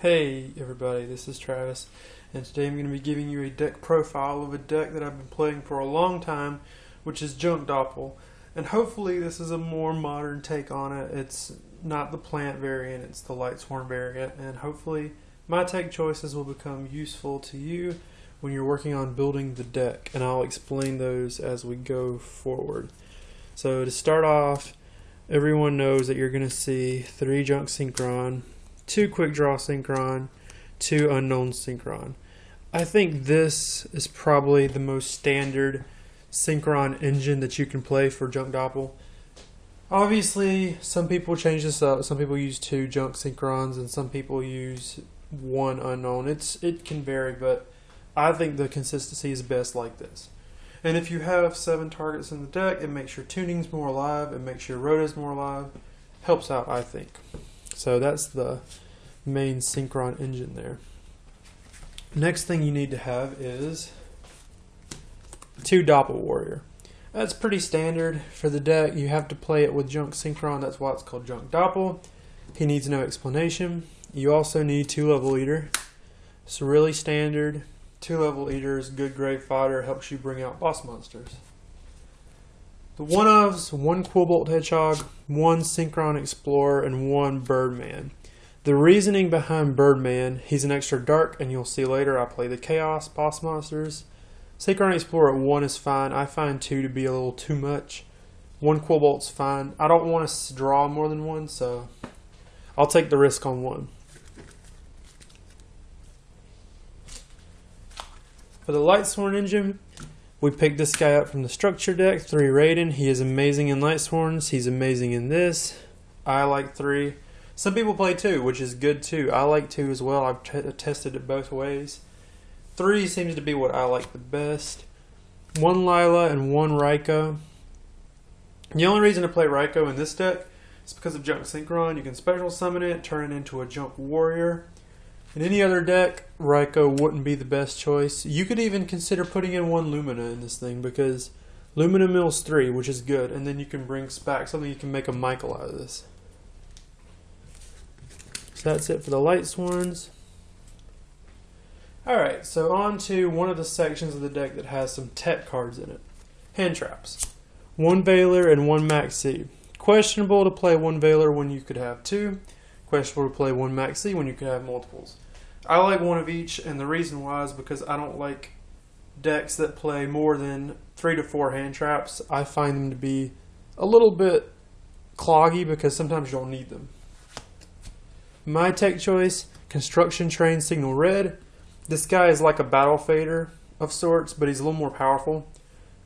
Hey everybody, this is Travis, and today I'm going to be giving you a deck profile of a deck that I've been playing for a long time, which is Junk Doppel. And hopefully this is a more modern take on it. It's not the plant variant, it's the Lightsworn variant, and hopefully my tech choices will become useful to you when you're working on building the deck, and I'll explain those as we go forward. So to start off, everyone knows that you're going to see 3 Junk Synchron, 2 Quick Draw Synchron, 2 Unknown Synchron. I think this is probably the most standard Synchron engine that you can play for Junk Doppel. Obviously, some people change this up. Some people use 2 Junk Synchrons and some people use 1 Unknown. It can vary, but I think the consistency is best like this. And if you have 7 targets in the deck, it makes your tunings more alive, it makes your rotas more alive. Helps out, I think. So that's the main Synchron engine there. Next thing you need to have is 2 Doppel Warrior. That's pretty standard for the deck. You have to play it with Junk Synchron. That's why it's called Junk Doppel. He needs no explanation. You also need 2 Level Eater. It's really standard. 2 Level Eaters, good grave fodder, helps you bring out boss monsters. The one-ofs, 1 Quillbolt Hedgehog, 1 Synchron Explorer, and 1 Birdman. The reasoning behind Birdman, he's an extra dark, and you'll see later I play the Chaos boss monsters. Synchron Explorer at 1 is fine. I find 2 to be a little too much. 1 Quillbolt's fine. I don't want to draw more than 1, so I'll take the risk on 1. For the Lightsworn engine, we picked this guy up from the structure deck, 3 Raiden. He is amazing in Lightsworns. He's amazing in this. I like 3. Some people play 2, which is good too. I like 2 as well. I've tested it both ways. 3 seems to be what I like the best. 1 Lila and 1 Raikou. The only reason to play Raikou in this deck is because of Junk Synchron. You can special summon it, turn it into a Junk Warrior. In any other deck, Raikou wouldn't be the best choice. You could even consider putting in 1 Lumina in this thing because Lumina mills 3, which is good, and then you can bring back something you can make a Michael out of this. So that's it for the Lightsworns. Alright, so on to one of the sections of the deck that has some tech cards in it. Hand Traps. 1 Veiler and 1 Maxi. Questionable to play 1 Veiler when you could have 2. Questionable to play 1 Maxi when you could have multiples. I like 1 of each, and the reason why is because I don't like decks that play more than 3 to 4 hand traps. I find them to be a little bit cloggy because sometimes you don't need them. My tech choice, Construction Train Signal Red. This guy is like a battle fader of sorts, but he's a little more powerful.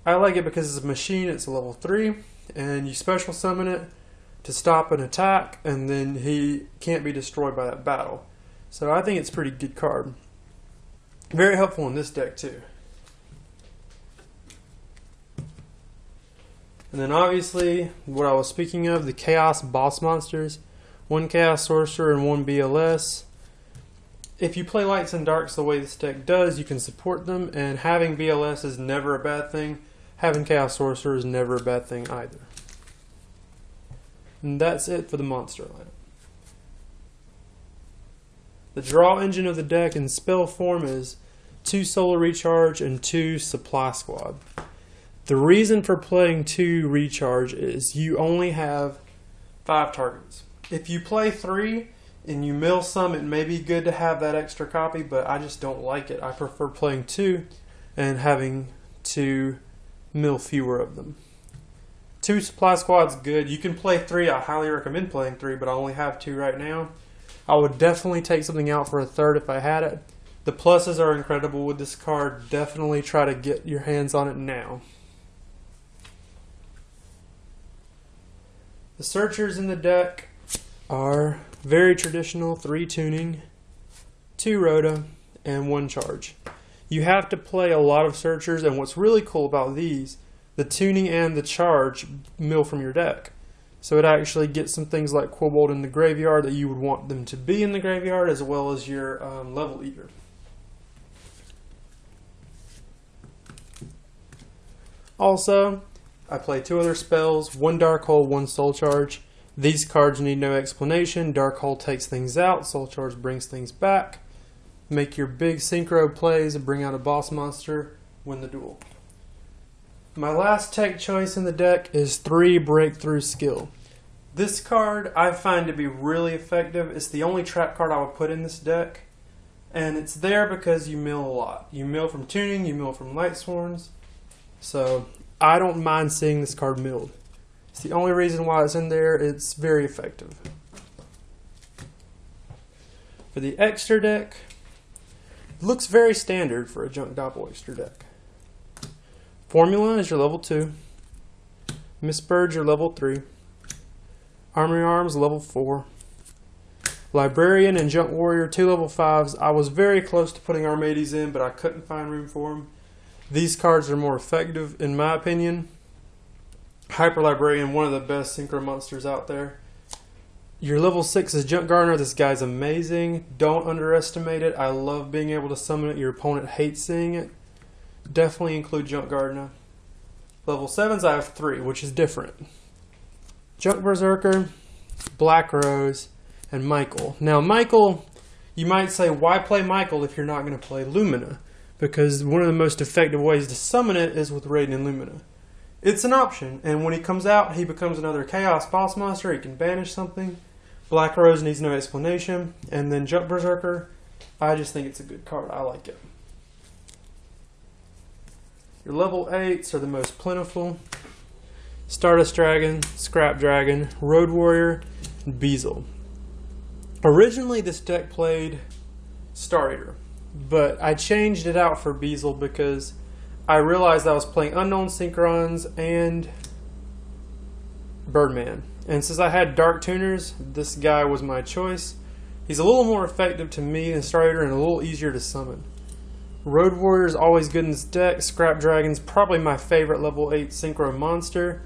I like it because it's a machine, it's a level 3, and you special summon it to stop an attack, and then he can't be destroyed by that battle. So I think it's a pretty good card. Very helpful in this deck too. And then obviously, what I was speaking of, the Chaos boss monsters. 1 Chaos Sorcerer and 1 BLS. If you play Lights and Darks the way this deck does, you can support them, and having BLS is never a bad thing. Having Chaos Sorcerer is never a bad thing either. And that's it for the monster lineup. The draw engine of the deck in spell form is 2 Solar Recharge and 2 Supply Squad. The reason for playing 2 Recharge is you only have 5 targets. If you play 3 and you mill some, it may be good to have that extra copy, but I just don't like it. I prefer playing 2 and having to mill fewer of them. 2 Supply Squad's good. You can play 3. I highly recommend playing 3, but I only have 2 right now. I would definitely take something out for a 3rd if I had it. The pluses are incredible with this card. Definitely try to get your hands on it now. The searchers in the deck are very traditional: 3 tuning, 2 rota, and 1 charge. You have to play a lot of searchers, and what's really cool about these, the tuning and the charge mill from your deck. So it actually gets some things like Quillbolt in the graveyard that you would want them to be in the graveyard, as well as your Level Eater. Also, I play 2 other spells, 1 Dark Hole, 1 Soul Charge. These cards need no explanation. Dark Hole takes things out, Soul Charge brings things back. Make your big synchro plays and bring out a boss monster, win the duel. My last tech choice in the deck is 3 Breakthrough Skill. This card I find to be really effective. It's the only trap card I would put in this deck. And it's there because you mill a lot. You mill from tuning, you mill from light sworns. So I don't mind seeing this card milled. It's the only reason why it's in there. It's very effective. For the extra deck, it looks very standard for a Junk Doppel extra deck. Formula is your level 2. Miss Bird's your level 3. Armory Arms level 4. Librarian and Junk Warrior 2 level 5s. I was very close to putting Armades in, but I couldn't find room for them. These cards are more effective in my opinion. Hyper Librarian, one of the best synchro monsters out there. Your level 6 is Junk Gardener. This guy's amazing. Don't underestimate it. I love being able to summon it. Your opponent hates seeing it. Definitely include Junk Gardener. Level 7s I have 3, which is different. Junk Berserker, Black Rose, and Michael. Now Michael, you might say, why play Michael if you're not going to play Lumina? Because one of the most effective ways to summon it is with Radiant Lumina. It's an option, and when he comes out, he becomes another Chaos boss monster. He can banish something. Black Rose needs no explanation. And then Junk Berserker, I just think it's a good card. I like it. Your level 8s are the most plentiful. Stardust Dragon, Scrap Dragon, Road Warrior, and Beazle. Originally this deck played Star Eater, but I changed it out for Beazle because I realized I was playing Unknown Synchrons and Birdman. And since I had Dark Tuners, this guy was my choice. He's a little more effective to me than Star Eater and a little easier to summon. Road Warrior is always good in this deck. Scrap Dragon's probably my favorite level 8 synchro monster.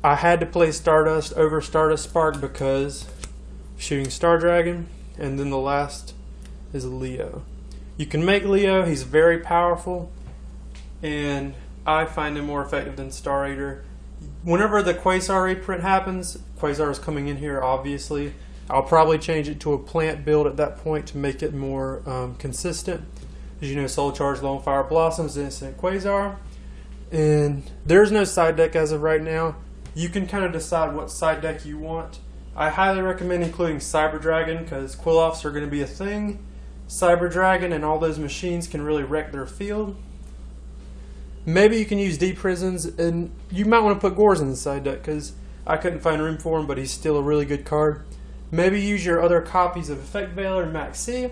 I had to play Stardust over Stardust Spark because shooting Star Dragon, and then the last is Leo. You can make Leo, he's very powerful, and I find him more effective than Star Eater. Whenever the Quasar reprint happens, Quasar is coming in here obviously, I'll probably change it to a plant build at that point to make it more consistent. As you know, Soul Charge, Longfire Blossoms, Instant Quasar, and there's no side deck as of right now. You can kind of decide what side deck you want. I highly recommend including Cyber Dragon because Quill-Offs are going to be a thing. Cyber Dragon and all those machines can really wreck their field. Maybe you can use Deep Prisons, and you might want to put Gores in the side deck because I couldn't find room for him, but he's still a really good card. Maybe use your other copies of Effect Veiler and Max C.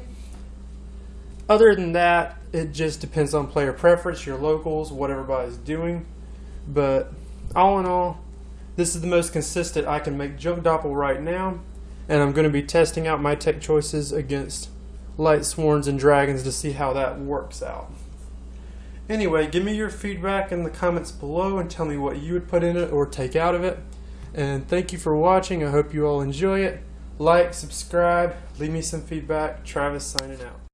Other than that, it just depends on player preference, your locals, what everybody's doing. But all in all, this is the most consistent I can make Junk Doppel right now, and I'm going to be testing out my tech choices against Light Sworns and Dragons to see how that works out. Anyway, give me your feedback in the comments below and tell me what you would put in it or take out of it. And thank you for watching. I hope you all enjoy it. Like, subscribe, leave me some feedback. Travis signing out.